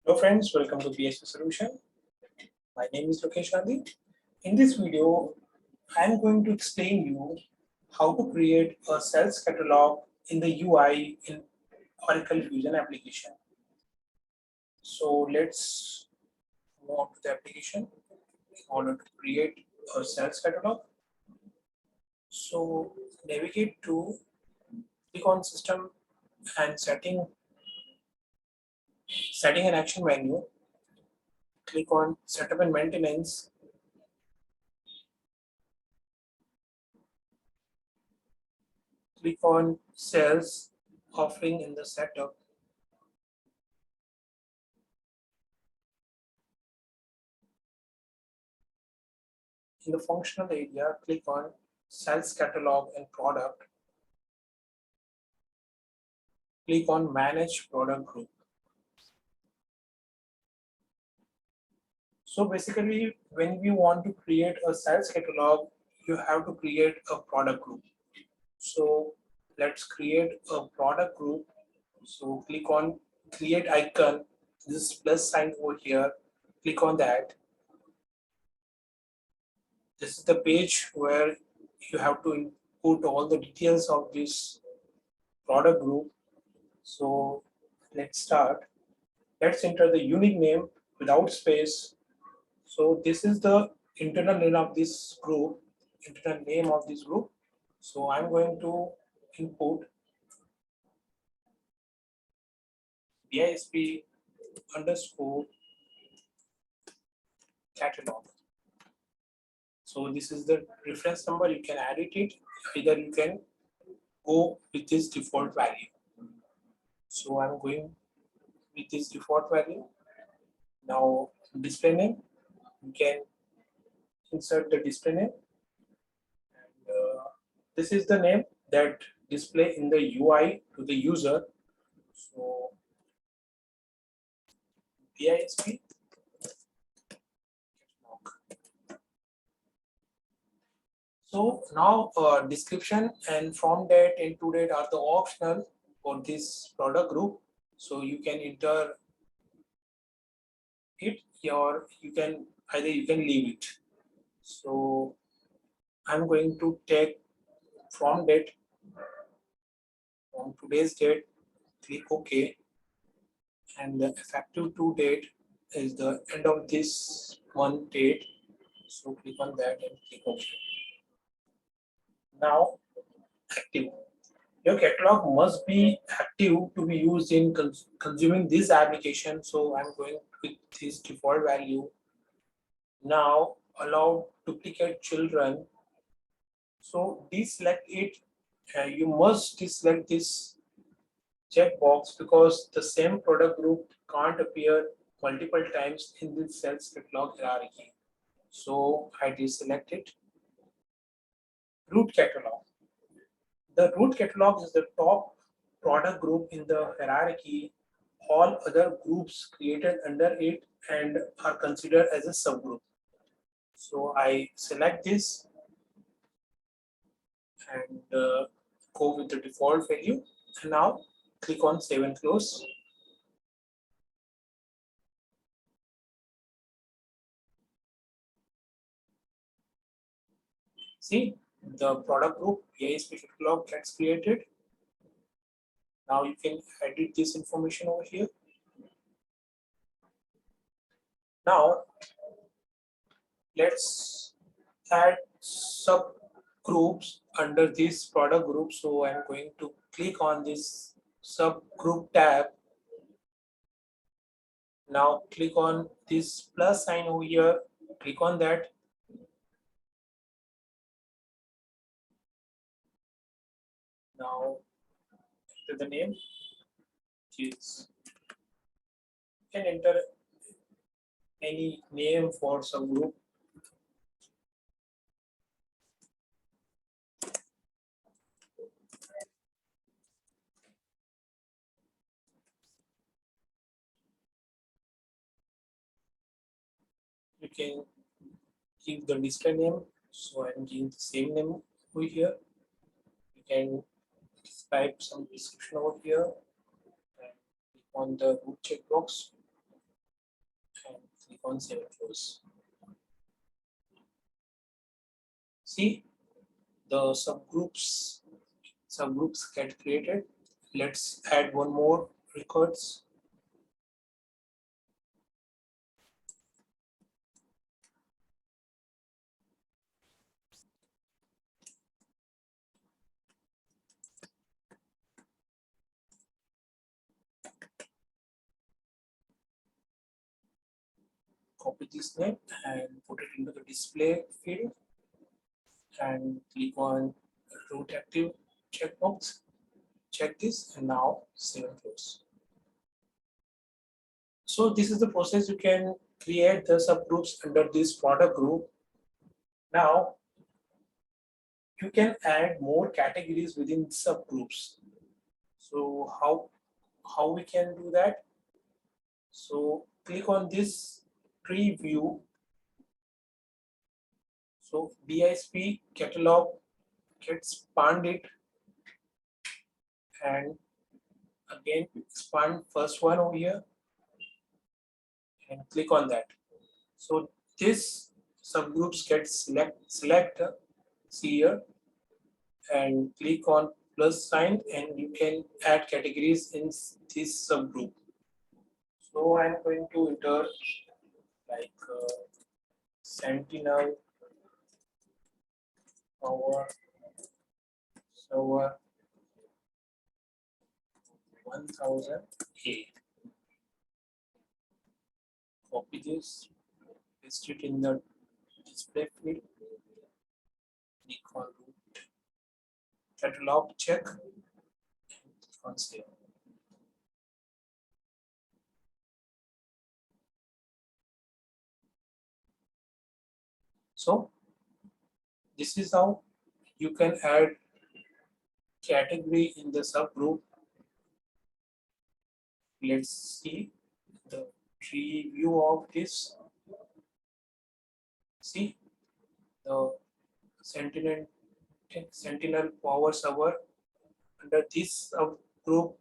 Hello friends, welcome to BISP Solution. My name is Lokesh Gandhi. In this video, I am going to explain you how to create a sales catalog in the UI in Oracle Fusion application. So let's move on to the application in order to create a sales catalog. So navigate to click on System and Setting and Action menu. Click on Setup and Maintenance. Click on Sales Offering in the setup. In the functional area, click on Sales Catalog and Product. Click on Manage Product Group. So basically, when you want to create a sales catalog, you have to create a product group. So let's create a product group. So click on Create icon, this plus sign over here. Click on that. This is the page where you have to input all the details of this product group. So let's start. Let's enter the unique name without space. So this is the internal name of this group, So I'm going to input BISP underscore catalog. So this is the reference number. You can edit it. Either you can go with this default value. So I'm going with this default value. Now display name, you can insert the display name. And this is the name that display in the UI to the user. So BISP catalog. So now description and from date and to date are the optional for this product group. So you can enter it or you can leave it. So I'm going to take from date, from today's date, click OK, and the effective to date is the end of this one date. So click on that and click OK. Now active. Your catalog must be active to be used in consuming this application. So I'm going with this default value. Now allow duplicate children. So deselect it. You must deselect this checkbox because the same product group can't appear multiple times in this sales catalog hierarchy. So I deselect it. Root catalog. The root catalog is the top product group in the hierarchy. All other groups created under it and are considered as a subgroup. So I select this and go with the default value. And now click on Save and Close. See, the product group BISP catalog gets created. Now you can edit this information over here. Now let's add subgroups under this product group. So I'm going to click on this subgroup tab. Now click on this plus sign over here. Click on that. Now enter the name. Is you can enter any name for subgroup. You can give the display name. So I'm giving the same name over here. You can type some description over here and click on the root checkbox. Click on Save and Close. See, the subgroups get created. Let's add one more records. Copy this name and put it into the display field and click on root active checkbox. Check this and now save and close. So this is the process you can create the subgroups under this product group. Now you can add more categories within subgroups. So how we can do that? So click on this tree view. So BISP catalog gets expanded and again expand first one over here and click on that. So this subgroups get select see here and click on plus sign and you can add categories in this subgroup. So I'm going to enter like Sentinel Power Server 1000A. Copy this, paste it in the display field, click on root catalog check, and click on save. So this is how you can add category in the subgroup. Let's see the tree view of this. See the Sentinel Power Server. Under this subgroup,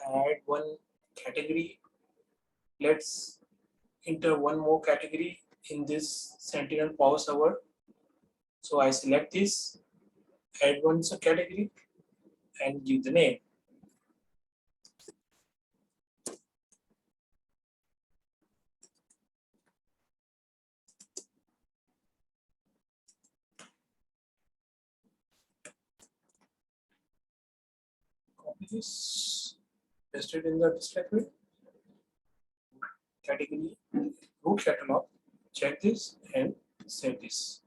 add one category. Let's enter one more category in this Sentinel Power Server. So I select this, add one category, and give the name. Copy this, paste it in the display field. Category, root catalog, check this and save this.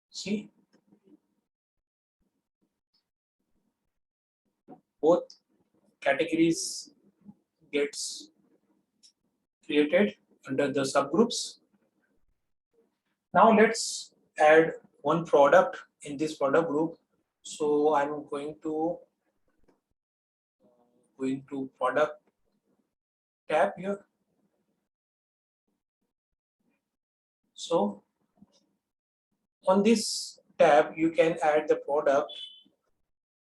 See, both categories gets created under the subgroups. Now let's add one product in this product group. So I'm going to product tab here. So on this tab, you can add the product.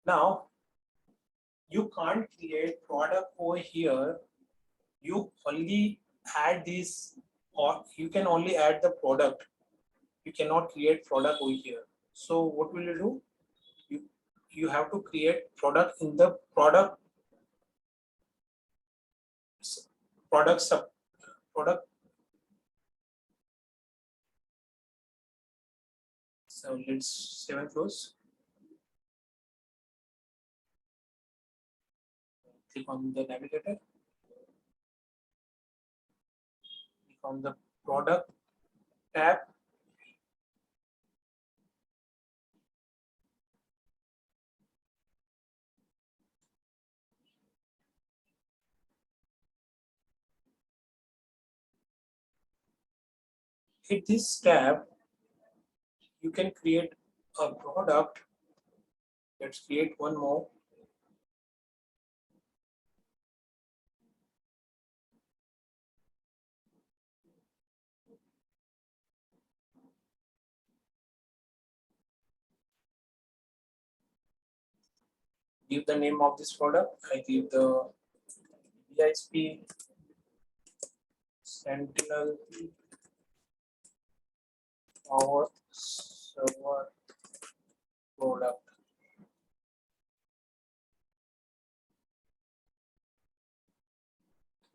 Now you can't create product over here. You only add this, or you can only add the product. You cannot create product over here. So what will you do? You have to create product in the product sub product. So let's save and close. Click on the navigator. Click on the product tab. Hit this tab. You can create a product. Let's create one more. give the name of this product. I give the BISP Sentinel Power Server product.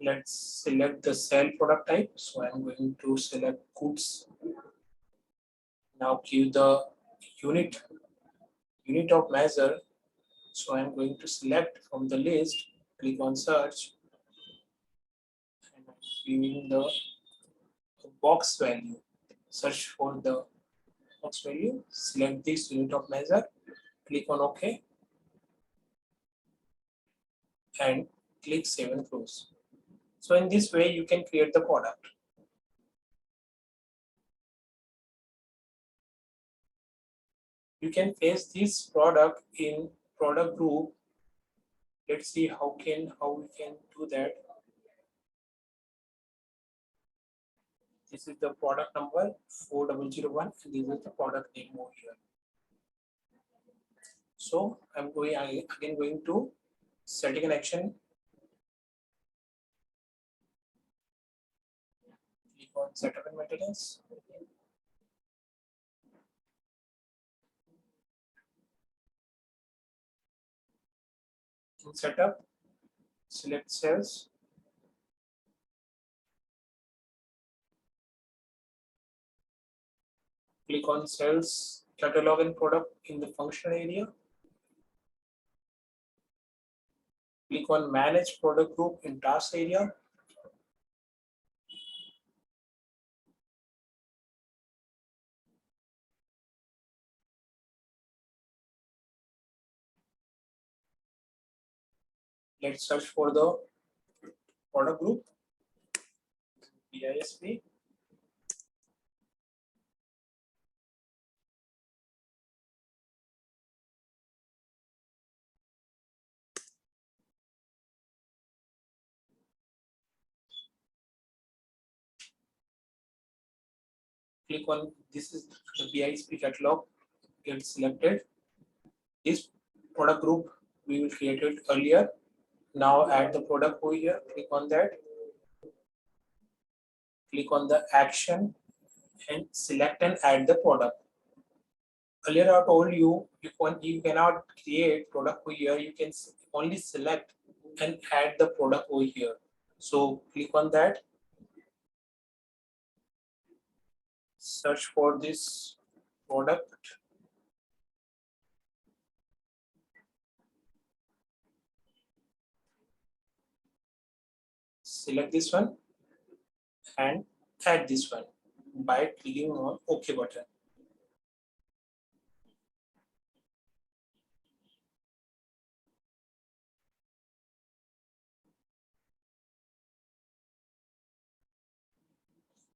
Let's select the cell product type. So I'm going to select goods. Now give the unit of measure. So I'm going to select from the list, click on search, and I'm giving the box value. Search for the box value, select this unit of measure, click on OK, and click Save and Close. So in this way, you can create the product. You can paste this product in product group. Let's see how we can do that. This is the product number 4001, and this is the product name over here. So I'm again going to setting an action. Click on setup and maintenance. In setup, select cells. Click on cells catalog and product in the function area. Click on manage product group in task area. Let's search for the product group, BISP. Click on this is the BISP catalog, get selected. This product group we will create it earlier. Now add the product over here, click on that. Click on the action and select and add the product. Earlier I told you, you cannot create product over here, you can only select and add the product over here. So click on that. Search for this product. Select this one and add this one by clicking on OK button.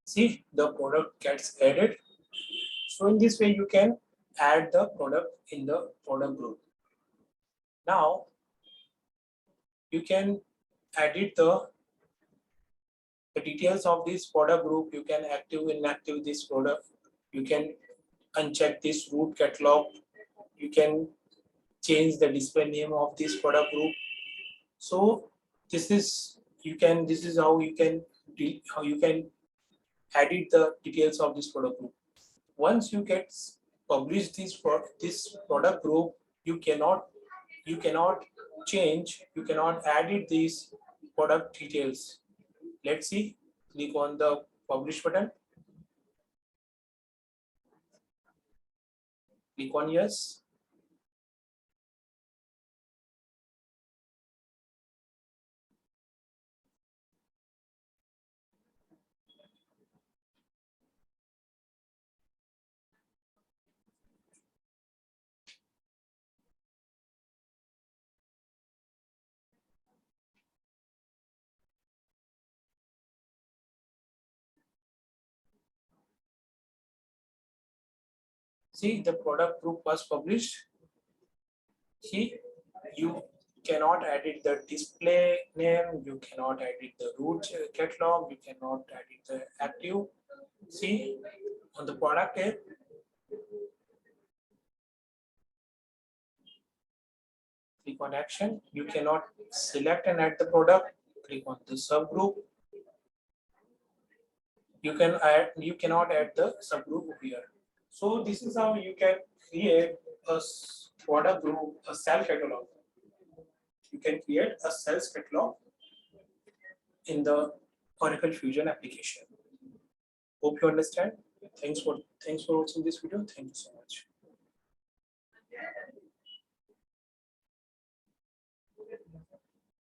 See, the product gets added. So in this way, you can add the product in the product group. Now, you can edit the details of this product group. You can active and inactive this product. You can uncheck this root catalog. You can change the display name of this product group. So this is how you can edit the details of this product group. Once you get published this product group, you cannot change, you cannot edit these product details. Let's see. Click on the publish button. Click on yes. See, the product group was published. See, you cannot edit the display name, you cannot edit the root catalog, you cannot edit the active. See, on the product tab, click click on action. You cannot select and add the product. Click on the subgroup. You cannot add the subgroup here. So this is how you can create a product group, a sales catalog. You can create a sales catalog in the Oracle Fusion application. Hope you understand. Thanks for watching this video. Thank you so much.